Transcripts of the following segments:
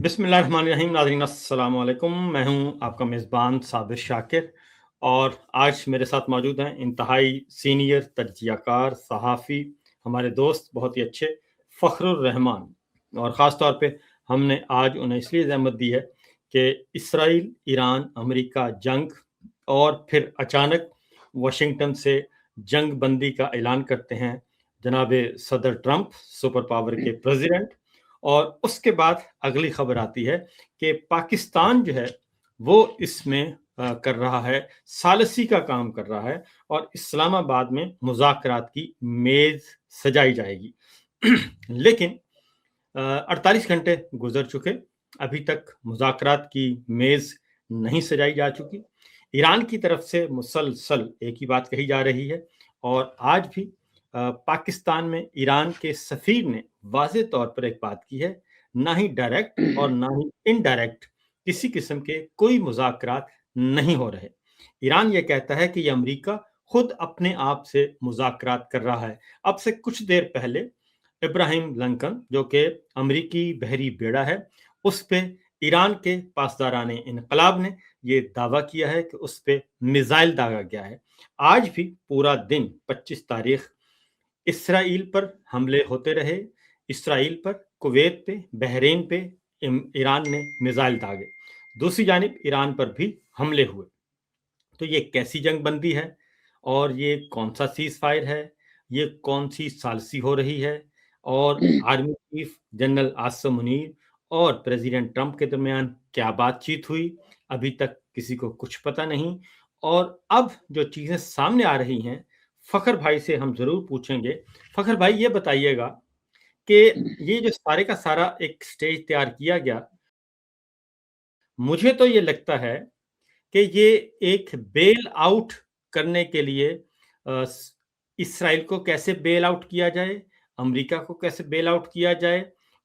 بسم اللہ الرحمن الرحیم. ناظرین السلام علیکم. میں ہوں آپ کا میزبان صابر شاکر اور آج میرے ساتھ موجود ہیں انتہائی سینئر تجزیہ کار صحافی ہمارے دوست بہت ہی اچھے فخر الرحمان. اور خاص طور پہ ہم نے آج انہیں اس لیے زحمت دی ہے کہ اسرائیل ایران امریکہ جنگ اور پھر اچانک واشنگٹن سے جنگ بندی کا اعلان کرتے ہیں جناب صدر ٹرمپ, سپر پاور کے پریزیڈنٹ. اور اس کے بعد اگلی خبر آتی ہے کہ پاکستان جو ہے وہ اس میں کر رہا ہے, ثالثی کا کام کر رہا ہے اور اسلام آباد میں مذاکرات کی میز سجائی جائے گی. لیکن 48 گھنٹے گزر چکے, ابھی تک مذاکرات کی میز نہیں سجائی جا چکی. ایران کی طرف سے مسلسل ایک ہی بات کہی جا رہی ہے اور آج بھی پاکستان میں ایران کے سفیر نے واضح طور پر ایک بات کی ہے, نہ ہی ڈائریکٹ اور نہ ہی انڈائریکٹ کسی قسم کے کوئی مذاکرات نہیں ہو رہے. ایران یہ کہتا ہے کہ یہ امریکہ خود اپنے آپ سے مذاکرات کر رہا ہے. اب سے کچھ دیر پہلے ابراہیم لنکن جو کہ امریکی بحری بیڑا ہے, اس پہ ایران کے پاسداران انقلاب نے یہ دعویٰ کیا ہے کہ اس پہ میزائل داغا گیا ہے. آج بھی پورا دن 25 تاریخ اسرائیل پر حملے ہوتے رہے. اسرائیل پر, کویت پہ, بحرین پہ ایران نے میزائل داغے. دوسری جانب ایران پر بھی حملے ہوئے. تو یہ کیسی جنگ بندی ہے اور یہ کون سا سیز فائر ہے, یہ کون سی ثالثی ہو رہی ہے, اور army chief general Asim Munir اور پریزیڈنٹ ٹرمپ کے درمیان کیا بات چیت ہوئی, ابھی تک کسی کو کچھ پتہ نہیں. اور اب جو چیزیں سامنے آ رہی ہیں, فخر بھائی سے ہم ضرور پوچھیں گے. فخر بھائی یہ بتائیے گا کہ یہ جو سارے کا سارا ایک سٹیج تیار کیا گیا, مجھے تو یہ لگتا ہے کہ یہ ایک بیل آؤٹ کرنے کے لیے اسرائیل کو کیسے بیل آؤٹ کیا جائے, امریکہ کو کیسے بیل آؤٹ کیا جائے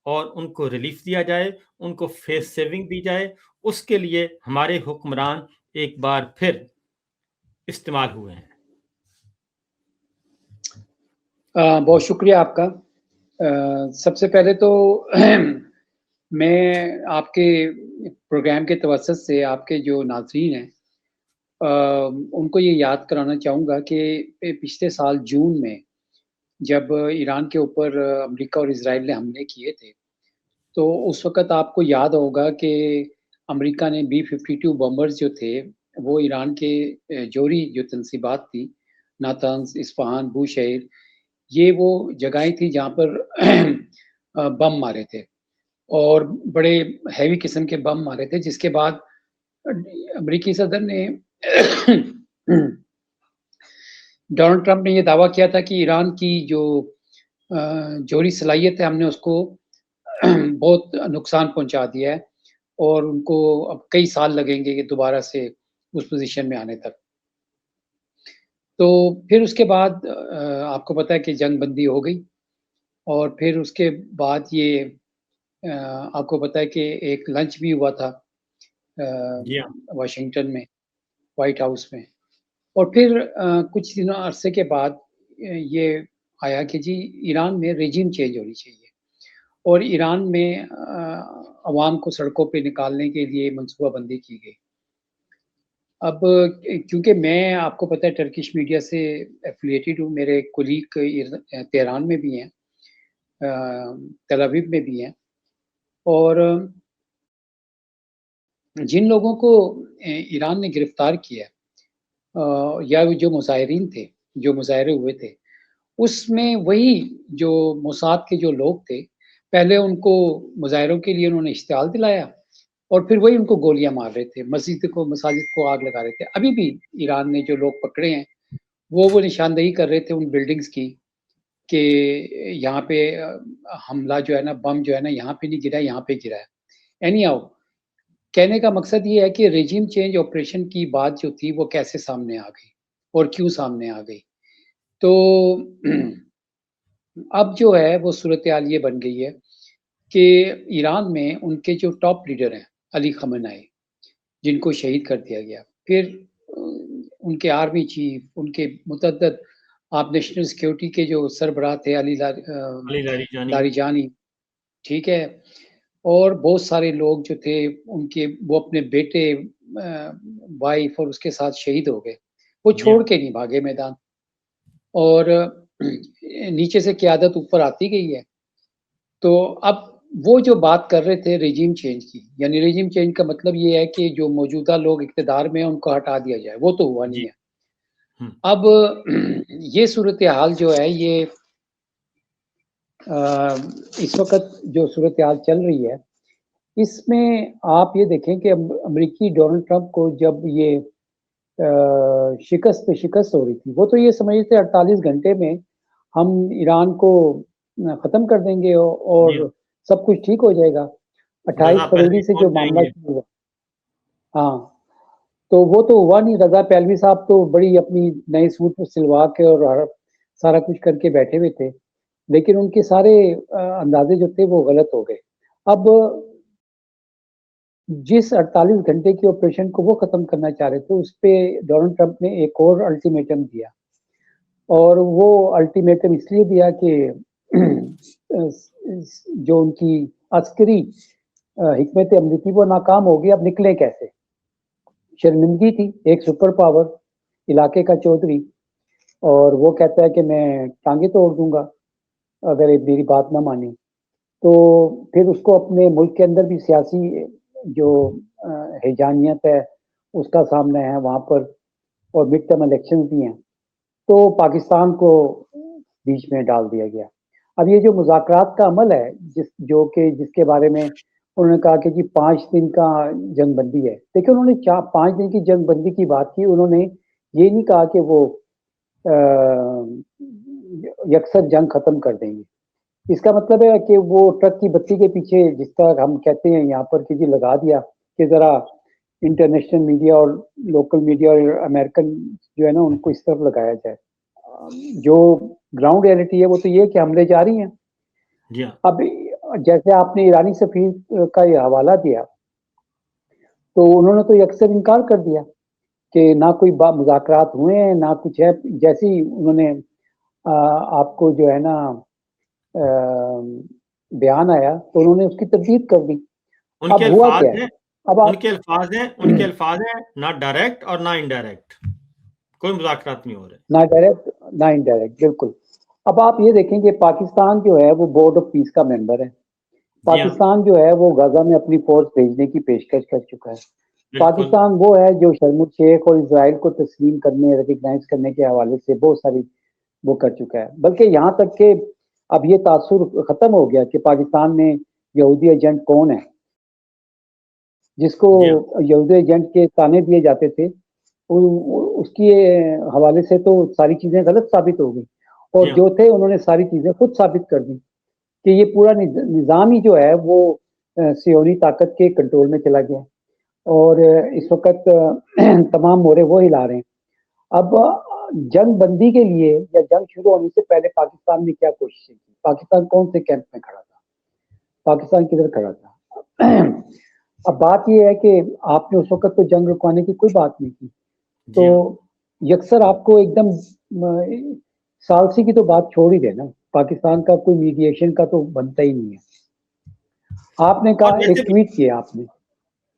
اور ان کو ریلیف دیا جائے, ان کو فیس سیونگ دی جائے, اس کے لیے ہمارے حکمران ایک بار پھر استعمال ہوئے ہیں. بہت شکریہ آپ کا. سب سے پہلے تو میں آپ کے پروگرام کے توسط سے آپ کے جو ناظرین ہیں ان کو یہ یاد کرانا چاہوں گا کہ پچھلے سال جون میں جب ایران کے اوپر امریکہ اور اسرائیل نے حملے کیے تھے تو اس وقت آپ کو یاد ہوگا کہ امریکہ نے B-52 بمبرز جو تھے وہ ایران کے جوہری جو تنصیبات تھی, ناتنز, اصفہان, بوشہر, یہ وہ جگہیں تھی جہاں پر بم مارے تھے اور بڑے ہیوی قسم کے بم مارے تھے, جس کے بعد امریکی صدر نے ڈونلڈ ٹرمپ نے یہ دعویٰ کیا تھا کہ ایران کی جو جوہری صلاحیت ہے ہم نے اس کو بہت نقصان پہنچا دیا ہے اور ان کو اب کئی سال لگیں گے کہ دوبارہ سے اس پوزیشن میں آنے تک. تو پھر اس کے بعد آپ کو پتہ ہے کہ جنگ بندی ہو گئی اور پھر اس کے بعد یہ آپ کو پتہ ہے کہ ایک لنچ بھی ہوا تھا واشنگٹن میں, وائٹ ہاؤس میں, اور پھر کچھ دنوں عرصے کے بعد یہ آیا کہ جی ایران میں ریجیم چینج ہونی چاہیے اور ایران میں عوام کو سڑکوں پہ نکالنے کے لیے منصوبہ بندی کی گئی. اب کیونکہ میں آپ کو پتہ ہے ٹرکش میڈیا سے ایفیلیٹڈ ہوں, میرے کولیگ تہران میں بھی ہیں, تل ابیب میں بھی ہیں, اور جن لوگوں کو ایران نے گرفتار کیا یا جو مظاہرین تھے, جو مظاہرے ہوئے تھے, اس میں وہی جو موساد کے جو لوگ تھے, پہلے ان کو مظاہروں کے لیے انہوں نے اشتعال دلایا اور پھر وہی ان کو گولیاں مار رہے تھے, مساجد کو آگ لگا رہے تھے. ابھی بھی ایران نے جو لوگ پکڑے ہیں وہ نشاندہی کر رہے تھے ان بلڈنگز کی کہ یہاں پہ حملہ جو ہے نا, بم جو ہے نا یہاں پہ نہیں گرا, یہاں پہ گرا ہے. اینی ہاؤ, کہنے کا مقصد یہ ہے کہ ریجیم چینج آپریشن کی بات جو تھی وہ کیسے سامنے آ گئی اور کیوں سامنے آ گئی. تو اب جو ہے وہ صورتحال یہ بن گئی ہے کہ ایران میں ان کے جو ٹاپ لیڈر ہیں علی خامنہ ای, جن کو شہید کر دیا گیا, پھر ان کے آرمی چیف, ان کے متعدد آپ نیشنل سیکیورٹی کے جو سربراہ تھے علی لاریجانی, ٹھیک ہے, اور بہت سارے لوگ جو تھے ان کے وہ اپنے بیٹے وائف اور اس کے ساتھ شہید ہو گئے. وہ جی چھوڑ ہاں کے نہیں بھاگے میدان. اور نیچے سے قیادت اوپر آتی گئی ہے. تو اب وہ جو بات کر رہے تھے ریجیم چینج کی، یعنی ریجیم چینج کا مطلب یہ ہے کہ جو موجودہ لوگ اقتدار میں ہیں ان کو ہٹا دیا جائے، وہ تو ہوا جی نہیں ہے. ہوں اب یہ صورتحال جو ہے یہ اس وقت جو صورتحال چل رہی ہے اس میں آپ یہ دیکھیں کہ امریکی ڈونلڈ ٹرمپ کو جب یہ شکست پہ شکست ہو رہی تھی، وہ تو یہ سمجھتے تھے 48 گھنٹے میں ہم ایران کو ختم کر دیں گے جی اور ہاں سب کچھ ٹھیک ہو جائے گا. رضا 28 پہلوی فروری سے جو پہنچ جائیں معاملہ گے. شروع ہوا. ہاں تو وہ تو ہوا نہیں. رضا پہلوی صاحب تو بڑی اپنی نئے سوٹ میں سلوا کے اور سارا کچھ کر کے بیٹھے ہوئے تھے، لیکن ان کے سارے اندازے جو تھے وہ غلط ہو گئے. اب جس 48 گھنٹے کی آپریشن کو وہ ختم کرنا چاہ رہے تھے اس پہ ڈونلڈ ٹرمپ نے ایک اور الٹیمیٹم دیا. اور وہ الٹیمیٹم اس لیے دیا کہ جو ان کی عسکری حکمت عملی تھی وہ ناکام ہوگی. اب نکلے کیسے؟ شرمندگی تھی. ایک سپر پاور علاقے کا چودھری اور وہ کہتا ہے کہ میں ٹانگیں توڑ دوں گا اگر میری بات نہ مانی. تو پھر اس کو اپنے ملک کے اندر بھی سیاسی جو ہیجانیت ہے اس کا سامنا ہے وہاں پر، اور مڈ ٹرم الیکشن بھی ہیں. تو پاکستان کو بیچ میں ڈال دیا گیا. اب یہ جو مذاکرات کا عمل ہے جس کے بارے میں انہوں نے کہا کہ جی 5 دن کا جنگ بندی ہے. دیکھیں انہوں نے 5 دن کی جنگ بندی کی بات کی. انہوں نے یہ نہیں کہا کہ وہ یکسر جنگ ختم کر دیں گے. اس کا مطلب ہے کہ وہ ٹرک کی بتی کے پیچھے جس طرح ہم کہتے ہیں یہاں پر کہ جی لگا دیا کہ ذرا انٹرنیشنل میڈیا اور لوکل میڈیا اور امریکن جو ہے نا ان کو اس طرف لگایا جائے. جو گراؤنڈ ریئلٹی ہے وہ تو یہ کہ حملے جاری ہیں. جی ہاں اب جیسے آپ نے ایرانی سفیر کا یہ حوالہ دیا تو انہوں نے تو اکثر انکار کر دیا کہ نہ کوئی مذاکرات ہوئے ہیں نہ کچھ ہے. جیسے ہی انہوں نے آپ کو جو ہے نا بیان آیا تو انہوں نے اس کی تردید کر دی. ان کے اب ہوا الفاظ کیا ہیں ہے؟ اب ان کے آپ الفاظ ہیں ان کے الفاظ ہیں نہ ڈائریکٹ اور نہ انڈائریکٹ، کوئی مذاکرات نہیں ہو رہے. نہ ڈائریکٹ نہ انڈائریکٹ، بالکل. اب آپ یہ دیکھیں کہ پاکستان جو ہے وہ بورڈ آف پیس کا ممبر ہے. جی ہاں پاکستان جو ہے وہ غزہ میں اپنی فورس بھیجنے کی پیشکش کر چکا ہے. بالکل. پاکستان وہ ہے جو شرم الشیخ اور اسرائیل کو تسلیم کرنے ریکگنائز کرنے کے حوالے سے بہت ساری وہ کر چکا ہے. بلکہ یہاں تک کہ اب یہ تاثر ختم ہو گیا کہ پاکستان میں یہودی ایجنٹ کون ہے. جس کو جی ہاں یہودی ایجنٹ کے تانے دیے جاتے تھے اس کے حوالے سے تو ساری چیزیں غلط ثابت ہو گئی. اور جی ہاں جو تھے انہوں نے ساری چیزیں خود ثابت کر دی کہ یہ پورا نظام ہی جو ہے وہ صہیونی طاقت کے کنٹرول میں چلا گیا. اور اس وقت تمام مورے وہ ہلا رہے ہیں. اب جنگ بندی کے لیے یا جنگ شروع ہونے سے پہلے پاکستان نے کیا کوششیں کی؟ پاکستان کون سے کیمپ میں کھڑا تھا؟ پاکستان کدھر کھڑا تھا؟ اب بات یہ ہے کہ آپ نے اس وقت تو جنگ رکوانے کی کوئی بات نہیں کی. تو جی ہاں یکسر آپ کو ایک دم سالسی کی تو بات چھوڑ ہی دینا. پاکستان کا کوئی میڈیشن کا تو بنتا ہی نہیں ہے. آپ نے اور کہا ویسے ایک بھی ٹویٹ کیا آپ نے.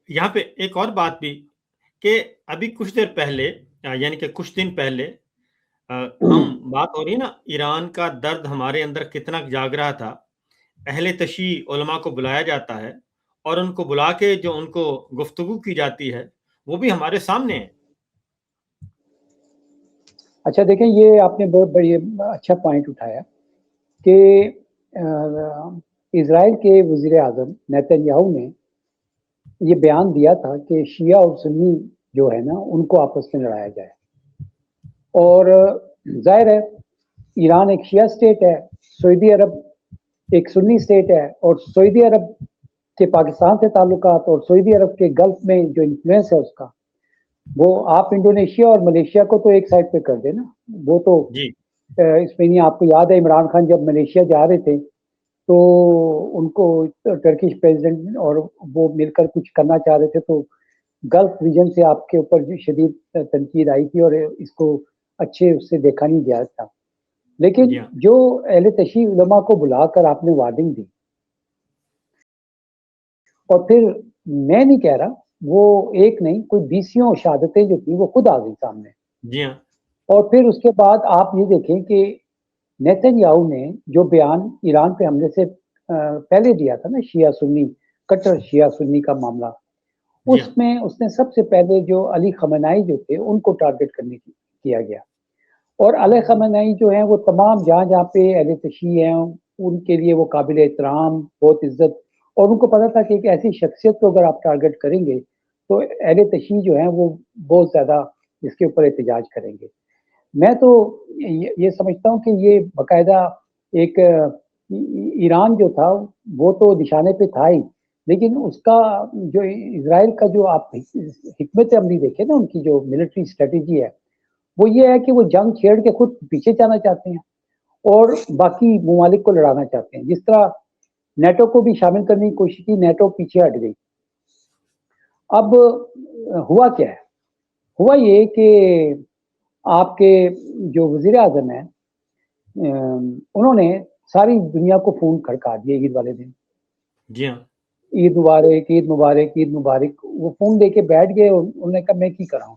یہاں پہ ایک اور بات بھی کہ ابھی کچھ دیر پہلے یعنی کہ کچھ دن پہلے ہم بات ہو رہی ہے نا ایران کا درد ہمارے اندر کتنا جاگ رہا تھا. اہل تشیع علماء کو بلایا جاتا ہے اور ان کو بلا کے جو ان کو گفتگو کی جاتی ہے وہ بھی ہمارے سامنے ہے. اچھا دیکھیں یہ آپ نے بہت بڑی اچھا پوائنٹ اٹھایا کہ اسرائیل کے وزیر اعظم نیتن یاہو نے یہ بیان دیا تھا کہ شیعہ اور سنی جو ہے نا ان کو آپس میں لڑایا جائے. اور ظاہر ہے ایران ایک شیعہ اسٹیٹ ہے، سعودی عرب ایک سنی اسٹیٹ ہے، اور سعودی عرب کے پاکستان سے تعلقات اور سعودی عرب کے گلف میں جو انفلوئنس ہے اس کا وہ آپ انڈونیشیا اور ملیشیا کو تو ایک سائڈ پہ کر دیں نا. وہ تو جی اس میں نہیں. آپ کو یاد ہے عمران خان جب ملیشیا جا رہے تھے تو ان کو ٹرکش پریزیڈنٹ اور وہ مل کر کچھ کرنا چاہ رہے تھے تو گلف ریجن سے آپ کے اوپر شدید تنقید آئی تھی اور اس کو اچھے اس سے دیکھا نہیں گیا تھا. لیکن جی ہاں جو اہل تشیع علماء کو بلا کر آپ نے وارننگ دی اور پھر میں نہیں کہہ رہا، وہ ایک نہیں کوئی 20 شہادتیں جو تھیں وہ خود آ گئی سامنے. جی ہاں. اور پھر اس کے بعد آپ یہ دیکھیں کہ نیتن یاہو نے جو بیان ایران پہ حملے سے پہلے دیا تھا نا، شیعہ سنی، کٹر شیعہ سنی کا معاملہ، جی اس میں اس نے سب سے پہلے جو علی خامنہئی جو تھے ان کو ٹارگٹ کرنے کی کیا گیا. اور علی خامنہئی جو ہیں وہ تمام جہاں جہاں پہ اہل تشیع ہیں ان کے لیے وہ قابل احترام، بہت عزت، اور ان کو پتا تھا کہ ایک ایسی شخصیت کو اگر آپ ٹارگٹ کریں گے تو اہل تشیع جو ہیں وہ بہت زیادہ اس کے اوپر احتجاج کریں گے. میں تو یہ سمجھتا ہوں کہ یہ باقاعدہ ایک ایران جو تھا وہ تو نشانے پہ تھا ہی، لیکن اس کا جو اسرائیل کا جو آپ حکمت عملی دیکھیں نا، ان کی جو ملٹری اسٹریٹجی ہے وہ یہ ہے کہ وہ جنگ چھیڑ کے خود پیچھے جانا چاہتے ہیں اور باقی ممالک کو لڑانا چاہتے ہیں. جس طرح نیٹو کو بھی شامل کرنے کی کوشش کی، نیٹو پیچھے ہٹ گئی. اب ہوا کیا ہے؟ ہوا یہ کہ آپ کے جو وزیر اعظم ہیں انہوں نے ساری دنیا کو فون کھڑکا دیے عید والے دن. جی ہاں. عید مبارک، عید مبارک، عید مبارک. وہ فون دے کے بیٹھ گئے، انہوں نے کہا میں کی کر رہا ہوں.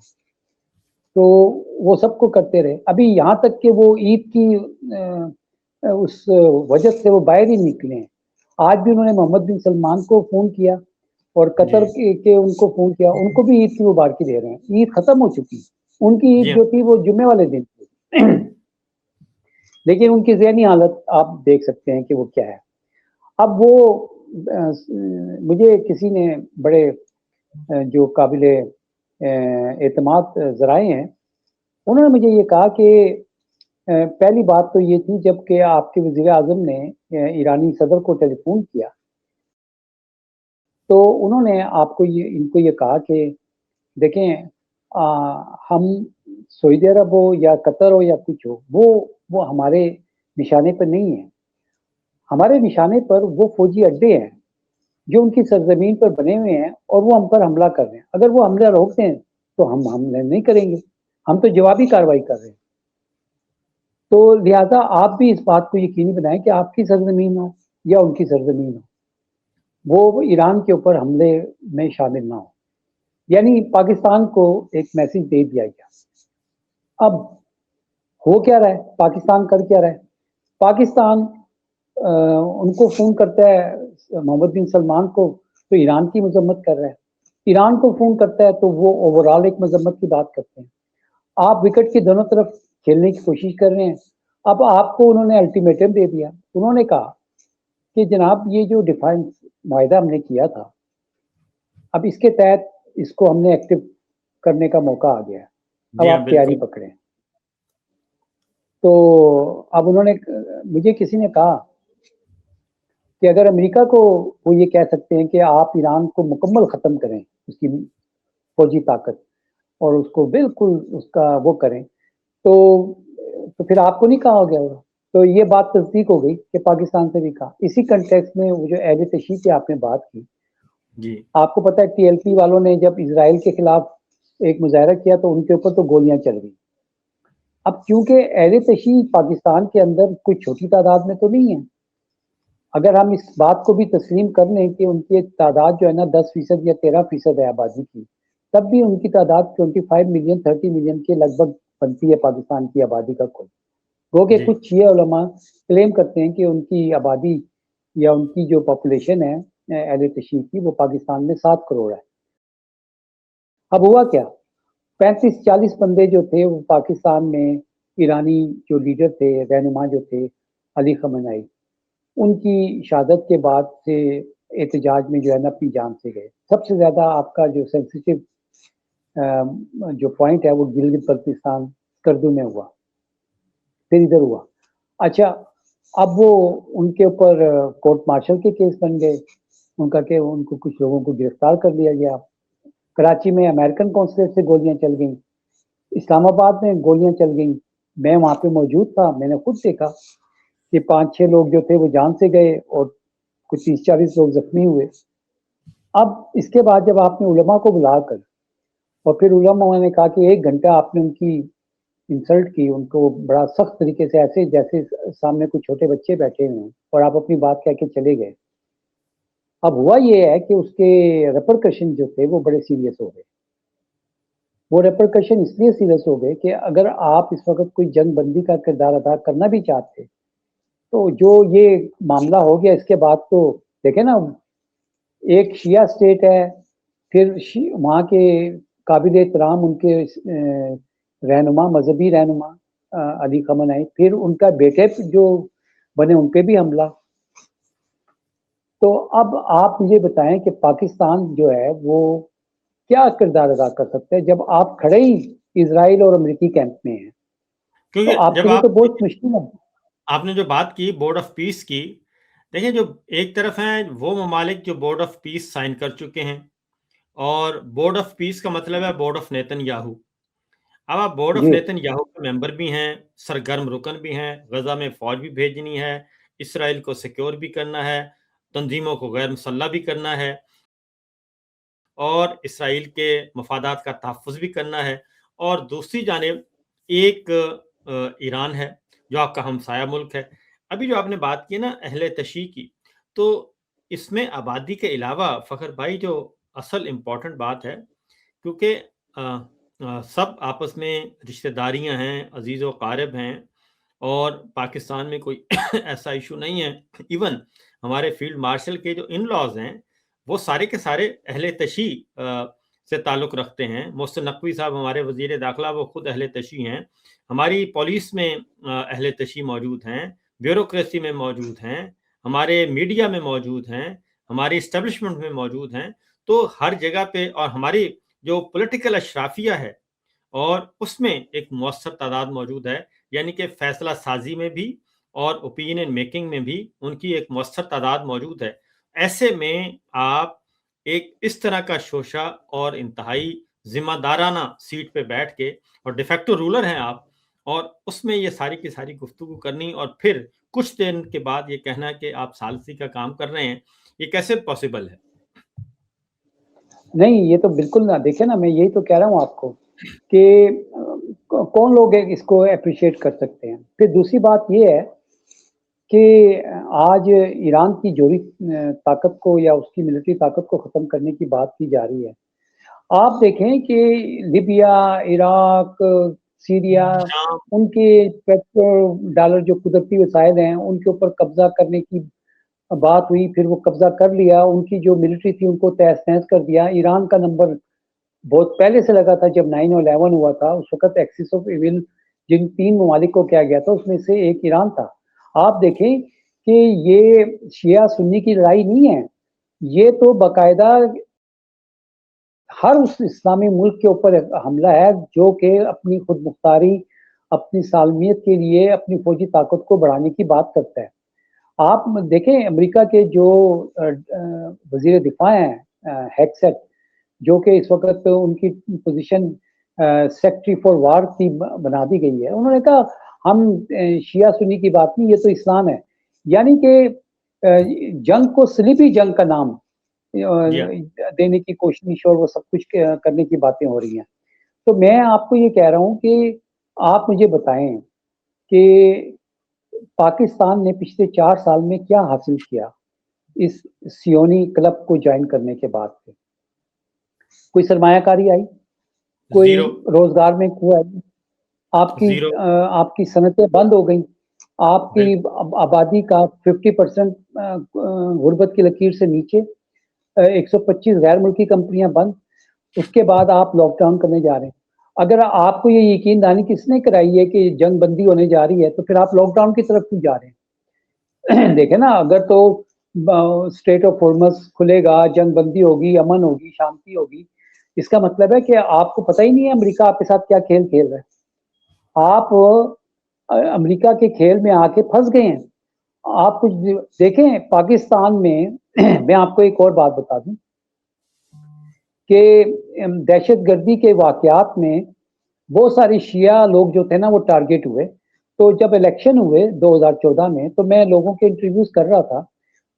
تو وہ سب کو کرتے رہے. ابھی یہاں تک کہ وہ عید کی اس وجہ سے وہ باہر ہی نکلے ہیں. آج بھی انہوں نے محمد بن سلمان کو فون کیا اور قطر کے ان کو فون کیا، ان کو بھی عید کی مبارکی دے رہے ہیں. عید ختم ہو چکی، ان کی عید جو تھی وہ جمعے والے دن تھی، لیکن ان کی ذہنی حالت آپ دیکھ سکتے ہیں کہ وہ کیا ہے. اب وہ مجھے کسی نے بڑے جو قابل اعتماد ذرائع ہیں انہوں نے مجھے یہ کہا کہ پہلی بات تو یہ تھی جب کہ آپ کے وزیر اعظم نے ایرانی صدر کو ٹیلی فون کیا تو انہوں نے آپ کو ان کو یہ کہا کہ دیکھیں ہم سعودی عرب ہو یا قطر ہو یا کچھ ہو وہ ہمارے نشانے پر نہیں ہے. ہمارے نشانے پر وہ فوجی اڈے ہیں جو ان کی سرزمین پر بنے ہوئے ہیں اور وہ ہم پر حملہ کر رہے ہیں. اگر وہ حملہ روکتے ہیں تو ہم حملہ نہیں کریں گے، ہم تو جوابی کارروائی کر رہے ہیں. تو لہذا آپ بھی اس بات کو یقینی بنائیں کہ آپ کی سرزمین ہو یا ان کی سرزمین ہو، وہ ایران کے اوپر حملے میں شامل نہ ہو. یعنی پاکستان کو ایک میسج دے دیا گیا. اب ہو کیا رہا ہے؟ پاکستان کر کیا رہا ہے؟ پاکستان ان کو فون کرتا ہے محمد بن سلمان کو تو ایران کی مذمت کر رہا ہے، ایران کو فون کرتا ہے تو وہ اوورال ایک مذمت کی بات کرتے ہیں. آپ وکٹ کی دونوں طرف کھیلنے کی کوشش کر رہے ہیں. اب آپ کو انہوں نے الٹیمیٹم دے دیا. انہوں نے کہا کہ جناب یہ جو ڈیفینس معاہدہ ہم نے کیا تھا اب اس کے تحت اس کو ہم نے ایکٹیو کرنے کا موقع آ گیا ہے، اب آپ تیاری پکڑیں. تو اب انہوں نے مجھے کسی نے کہا کہ اگر امریکہ کو وہ یہ کہہ سکتے ہیں کہ آپ ایران کو مکمل ختم کریں اس کی فوجی طاقت اور اس کو بالکل اس کا وہ کریں تو پھر آپ کو نہیں کہا ہو گیا ہوگا. تو یہ بات تصدیق ہو گئی کہ پاکستان سے بھی کہا. اسی کنٹیکس میں وہ جو اہل تشیع کی آپ نے بات کی، جی آپ کو پتا ہے ٹی ایل پی والوں نے جب اسرائیل کے خلاف ایک مظاہرہ کیا تو ان کے اوپر تو گولیاں چل گئی. اب کیونکہ اہل تشیع پاکستان کے اندر کوئی چھوٹی تعداد میں تو نہیں ہے. اگر ہم اس بات کو بھی تسلیم کر لیں کہ ان کی تعداد جو ہے نا 10% یا 13% ہے آبادی کی، تب بھی ان کی تعداد 25 ملین 30 ملین کے لگ بھگ بنتی ہے پاکستان کی آبادی کا کل. گو کہ کچھ شیعہ علماء کلیم کرتے ہیں کہ ان کی آبادی یا ان کی جو پاپولیشن ہے اہل تشیع کی وہ پاکستان میں 7 کروڑ ہے. اب ہوا کیا، 35-40 بندے جو تھے وہ پاکستان میں ایرانی جو لیڈر تھے، رہنما جو تھے علی خامنہئی، ان کی شہادت کے بعد سے احتجاج میں جو ہے نا اپنی جان سے گئے. سب سے زیادہ آپ کا جو سینسیٹیو جو پوائنٹ ہے وہ گلگت بلتستان کردو میں ہوا، پھر ادھر ہوا. اچھا اب وہ ان کے اوپر کورٹ مارشل کے کیس بن گئے، ان کا کہ ان کو کچھ لوگوں کو گرفتار کر لیا گیا. کراچی میں امریکن قونصلیٹ سے گولیاں چل گئیں، اسلام آباد میں گولیاں چل گئیں. میں وہاں پہ موجود تھا، میں نے خود دیکھا کہ 5-6 لوگ جو تھے وہ جان سے گئے اور کچھ 30-40 لوگ زخمی ہوئے. اب اس کے بعد جب آپ نے علماء کو بلا کر اور پھر علماء نے کہا کہ 1 گھنٹہ آپ نے ان کی انسلٹ کی، ان کو بڑا سخت طریقے سے ایسے جیسے سامنے کچھ چھوٹے بچے بیٹھے ہوئے ہیں اور آپ اپنی بات کہہ کے چلے گئے. اب ہوا یہ ہے کہ اس کے ریپرکشن جو تھے وہ بڑے سیریس ہو گئے. وہ ریپرکشن اس لیے سیریس ہو گئے کہ اگر آپ اس وقت کوئی جنگ بندی کا کردار ادا کرنا بھی چاہتے تو جو یہ معاملہ ہو گیا اس کے بعد تو دیکھیں نا، ایک شیعہ اسٹیٹ ہے، پھر وہاں کے قابل احترام ان کے رہنما، مذہبی رہنما علی خامنہئی، پھر ان کا بیٹے جو بنے ان پہ بھی حملہ. تو اب آپ مجھے بتائیں کہ پاکستان جو ہے وہ کیا کردار ادا کر سکتا ہے جب آپ کھڑے ہی اسرائیل اور امریکی کیمپ میں ہیں؟ تو کیونکہ آپ کے جب لیے تو بہت مشکل ہے. آپ نے جو بات کی بورڈ آف پیس کی، دیکھیں جو ایک طرف ہیں وہ ممالک جو بورڈ آف پیس سائن کر چکے ہیں، اور بورڈ آف پیس کا مطلب ہے بورڈ آف نیتن یاہو. اب آپ بورڈ آف جی نیتن یاہو کے ممبر بھی ہیں، سرگرم رکن بھی ہیں، غزہ میں فوج بھی بھیجنی ہے، اسرائیل کو سیکیور بھی کرنا ہے، تنظیموں کو غیر مسلح بھی کرنا ہے، اور اسرائیل کے مفادات کا تحفظ بھی کرنا ہے. اور دوسری جانب ایک ایران ہے جو آپ کا ہمسایہ ملک ہے. ابھی جو آپ نے بات کی نا اہل تشیع کی، تو اس میں آبادی کے علاوہ فخر بھائی جو اصل امپورٹنٹ بات ہے، کیونکہ سب آپس میں رشتہ داریاں ہیں، عزیز و قارب ہیں، اور پاکستان میں کوئی ایسا ایشو نہیں ہے. ایون ہمارے فیلڈ مارشل کے جو ان لاز ہیں وہ سارے کے سارے اہل تشیع سے تعلق رکھتے ہیں. محسن نقوی صاحب ہمارے وزیر داخلہ وہ خود اہل تشیع ہیں. ہماری پولیس میں اہل تشیع موجود ہیں، بیوروکریسی میں موجود ہیں، ہمارے میڈیا میں موجود ہیں، ہماری اسٹیبلشمنٹ میں موجود ہیں. تو ہر جگہ پہ، اور ہماری جو پولیٹیکل اشرافیہ ہے اور اس میں ایک مؤثر تعداد موجود ہے، یعنی کہ فیصلہ سازی میں بھی اور اوپینین میکنگ میں بھی ان کی ایک مؤثر تعداد موجود ہے. ایسے میں آپ ایک اس طرح کا شوشہ اور انتہائی ذمہ دارانہ سیٹ پہ بیٹھ کے، اور ڈیفیکٹو رولر ہیں آپ، اور اس میں یہ ساری کی ساری گفتگو کرنی، اور پھر کچھ دن کے بعد یہ کہنا کہ آپ ثالثی کا کام کر رہے ہیں، یہ کیسے پاسبل ہے؟ نہیں، یہ تو بالکل نہ. دیکھیں نا، میں یہی تو کہہ رہا ہوں آپ کو کہ کون لوگ اس کو اپریشیٹ کر سکتے ہیں. پھر دوسری بات یہ ہے کہ آج ایران کی جوہری طاقت کو یا اس کی ملٹری طاقت کو ختم کرنے کی بات کی جا رہی ہے. آپ دیکھیں کہ لیبیا، عراق، سیریا، شام ان کے پیٹرول ڈالر جو قدرتی وسائل ہیں ان کے اوپر قبضہ کرنے کی بات ہوئی، پھر وہ قبضہ کر لیا، ان کی جو ملٹری تھی ان کو تہس نہس کر دیا. ایران کا نمبر بہت پہلے سے لگا تھا، جب 9/11 ہوا تھا اس وقت ایکسس آف ایول جن 3 ممالک کو کیا گیا تھا اس میں سے ایک ایران تھا. آپ دیکھیں کہ یہ شیعہ سنی کی لڑائی نہیں ہے، یہ تو باقاعدہ ہر اس اسلامی ملک کے اوپر حملہ ہے جو کہ اپنی خود مختاری، اپنی سالمیت کے لیے اپنی فوجی طاقت کو بڑھانے کی بات کرتا ہے. آپ دیکھیں امریکہ کے جو وزیر دفاع ہیں ہیکسیٹ، جو کہ اس وقت ان کی پوزیشن سیکٹری فار وار کی بنا دی گئی ہے، انہوں نے کہا ہم شیعہ سنی کی بات نہیں، یہ تو اسلام ہے. یعنی کہ جنگ کو صلیبی جنگ کا نام دینے کی کوشش اور وہ سب کچھ کرنے کی باتیں ہو رہی ہیں. تو میں آپ کو یہ کہہ رہا ہوں کہ آپ مجھے بتائیں کہ پاکستان نے پچھلے 4 سال میں کیا حاصل کیا اس سیونی کلب کو جوائن کرنے کے بعد سے؟ کوئی سرمایہ کاری آئی؟ کوئی زیرو، روزگار میں کوئی آئی؟ زیرو. آپ کی صنعتیں بند ہو گئیں، آپ کی آبادی کا 50% غربت کی لکیر سے نیچے، 125 غیر ملکی کمپنیاں بند. اس کے بعد آپ لاک ڈاؤن کرنے جا رہے ہیں. اگر آپ کو یہ یقین دہانی کس نے کرائی ہے کہ جنگ بندی ہونے جا رہی ہے تو پھر آپ لاک ڈاؤن کی طرف کیوں جا رہے ہیں؟ دیکھیں نا، اگر تو اسٹیٹ آف ہارمز کھلے گا، جنگ بندی ہوگی، امن ہوگی، شانتی ہوگی، اس کا مطلب ہے کہ آپ کو پتہ ہی نہیں ہے امریکہ آپ کے ساتھ کیا کھیل کھیل رہا ہے. آپ امریکہ کے کھیل میں آ کے پھنس گئے ہیں. آپ کچھ دیکھیں پاکستان میں میں آپ کو ایک اور بات بتا دوں کہ دہشت گردی کے واقعات میں بہت سارے شیعہ لوگ جو تھے نا وہ ٹارگیٹ ہوئے. تو جب الیکشن ہوئے 2014 میں تو میں لوگوں کے انٹرویوز کر رہا تھا،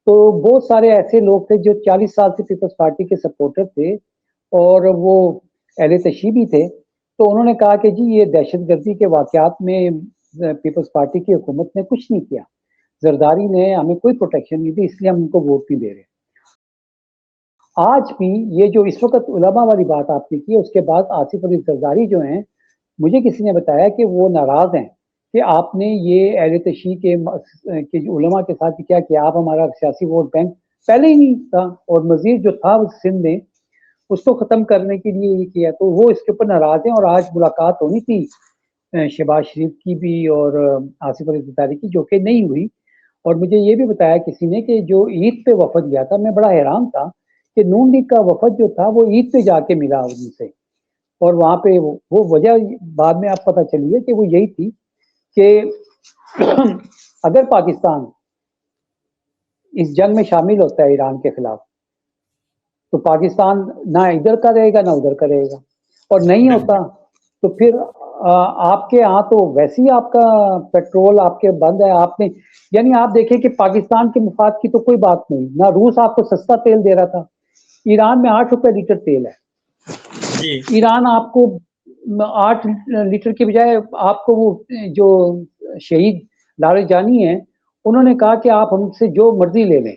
تو بہت سارے ایسے لوگ تھے جو 40 سال سے پیپلز پارٹی کے سپورٹر تھے اور وہ اہل تشیع بھی تھے. تو انہوں نے کہا کہ جی یہ دہشت گردی کے واقعات میں پیپلز پارٹی کی حکومت نے کچھ نہیں کیا، زرداری نے ہمیں کوئی پروٹیکشن نہیں دی، اس لیے ہم ان کو ووٹ نہیں دے رہے. آج بھی یہ جو اس وقت علماء والی بات آپ نے کی، اس کے بعد آصف علی زرداری جو ہیں، مجھے کسی نے بتایا کہ وہ ناراض ہیں کہ آپ نے یہ اہل تشیع کے جو علماء کے ساتھ کیا کہ آپ ہمارا سیاسی ووٹ بینک پہلے ہی نہیں تھا، اور مزید جو تھا سندھ میں اس کو ختم کرنے کے لیے یہ کیا، تو وہ اس کے اوپر ناراض ہیں۔ اور آج ملاقات ہونی تھی شہباز شریف کی بھی اور آصف علی زرداری کی، جو کہ نہیں ہوئی۔ اور مجھے یہ بھی بتایا کسی نے کہ جو عید پہ وفد گیا تھا، میں بڑا حیران تھا کہ نون لیگ کا وفد جو تھا وہ عید پہ جا کے ملا ان سے، اور وہاں پہ وہ وجہ بعد میں آپ پتہ چلی ہے کہ وہ یہی تھی کہ اگر پاکستان اس جنگ میں شامل ہوتا ہے ایران کے خلاف، تو پاکستان نہ ادھر کا رہے گا نہ ادھر کا رہے گا، اور نہیں ہوتا بالکل تو پھر آپ کے ہاں تو ویسے ہی آپ کا پیٹرول آپ کے بند ہے۔ آپ نے یعنی آپ دیکھیں کہ پاکستان کے مفاد کی تو کوئی بات نہیں، نہ روس آپ کو سستا تیل دے رہا تھا، ایران میں 8 روپے لیٹر تیل ہے، جی ایران آپ کو 8 لیٹر کی بجائے آپ کو وہ جو شہید لارے جانی ہیں انہوں نے کہا کہ آپ ہم سے جو مرضی لے لیں۔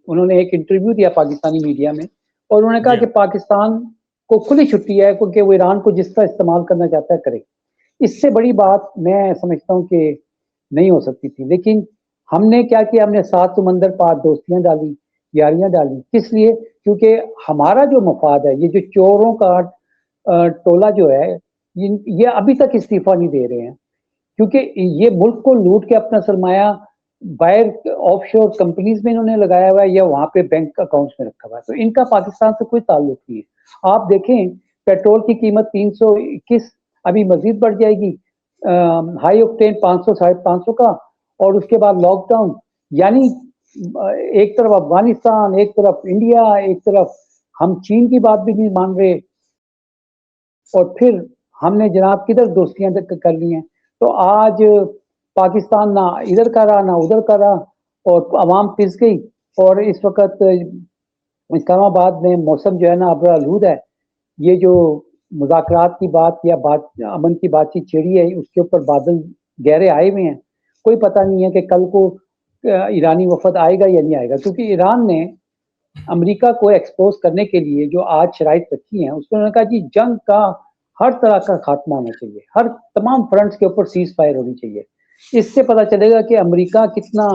انہوں نے ایک انٹرویو دیا پاکستانی میڈیا میں، اور انہوں نے کہا جی کہ پاکستان کو کھلی چھٹی ہے کیونکہ وہ ایران کو جس طرح استعمال کرنا چاہتا ہے کرے۔ اس سے بڑی بات میں سمجھتا ہوں کہ نہیں ہو سکتی تھی، لیکن ہم نے کیا کیا، ہم نے 7 سمندر پار دوستیاں ڈالی، یاریاں ڈالی۔ کس لیے؟ کیونکہ ہمارا جو مفاد ہے، یہ جو چوروں کا ٹولہ جو ہے، یہ ابھی تک استعفیٰ نہیں دے رہے ہیں، کیونکہ یہ ملک کو لوٹ کے اپنا سرمایہ باہر آف شور کمپنیز میں انہوں نے لگایا ہوا ہے یا وہاں پہ بینک اکاؤنٹس میں رکھا ہوا ہے، تو ان کا پاکستان سے کوئی تعلق نہیں ہے۔ آپ دیکھیں پیٹرول کی قیمت 321 ابھی مزید بڑھ جائے گی، ہائی آکٹین 500 550 کا، اور اس کے بعد لاک ڈاؤن، یعنی ایک طرف افغانستان، ایک طرف انڈیا، ایک طرف ہم چین کی بات بھی نہیں مان رہے، اور پھر ہم نے جناب کدھر دوستیاں کر لی ہیں۔ تو آج پاکستان نہ ادھر کا رہا نہ ادھر کا رہا، اور عوام پس گئی۔ اور اس وقت اسلام آباد میں موسم جو ہے نا ابر آلود ہے۔ یہ جو مذاکرات کی بات یا امن کی بات چیت چھیڑی ہے، اس کے اوپر بادل گہرے آئے ہوئے ہیں، کوئی پتہ نہیں ہے کہ کل کو ایرانی وفد آئے گا یا نہیں آئے گا، کیونکہ ایران نے امریکہ کو ایکسپوز کرنے کے لیے جو آج شرائط رکھی ہیں، اس میں انہوں نے کہا جی جنگ کا ہر طرح کا خاتمہ ہونا چاہیے، ہر تمام فرنٹس کے اوپر سیز فائر ہونی چاہیے۔ اس سے پتہ چلے گا کہ امریکہ کتنا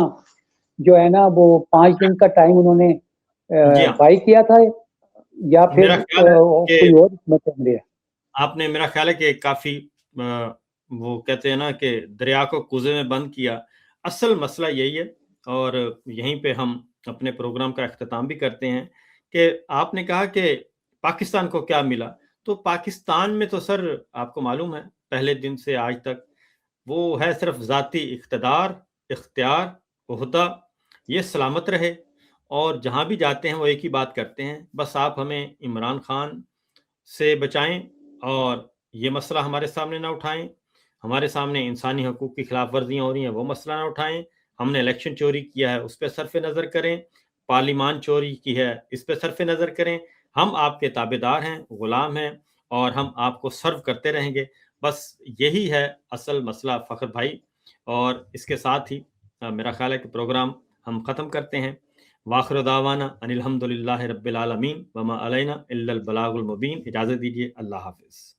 جو ہے نا وہ 5 دن کا ٹائم انہوں نے جی ہاں، بائی کیا تھا، یا پھر میرا خیال ہے کہ کوئی اور حکمت عملی ہے۔ آپ نے، میرا خیال ہے کہ کافی وہ کہتے ہیں نا کہ دریا کو کوزے میں بند کیا۔ اصل مسئلہ یہی ہے، اور یہیں پہ ہم اپنے پروگرام کا اختتام بھی کرتے ہیں کہ آپ نے کہا کہ پاکستان کو کیا ملا، تو پاکستان میں تو سر آپ کو معلوم ہے پہلے دن سے آج تک وہ ہے صرف ذاتی اقتدار، اختیار، عہدہ، یہ سلامت رہے، اور جہاں بھی جاتے ہیں وہ ایک ہی بات کرتے ہیں، بس آپ ہمیں عمران خان سے بچائیں اور یہ مسئلہ ہمارے سامنے نہ اٹھائیں، ہمارے سامنے انسانی حقوق کی خلاف ورزیاں ہو رہی ہیں وہ مسئلہ نہ اٹھائیں، ہم نے الیکشن چوری کیا ہے اس پہ صرف نظر کریں، پارلیمان چوری کی ہے اس پہ صرف نظر کریں، ہم آپ کے تابع دار ہیں، غلام ہیں، اور ہم آپ کو سرو کرتے رہیں گے۔ بس یہی ہے اصل مسئلہ فخر بھائی، اور اس کے ساتھ ہی میرا خیال ہے کہ پروگرام ہم ختم کرتے ہیں۔ واخر دعوانا ان الحمد للہ رب العالمین وما علینا الا البلاغ المبین۔ اجازت دیجیے، اللہ حافظ۔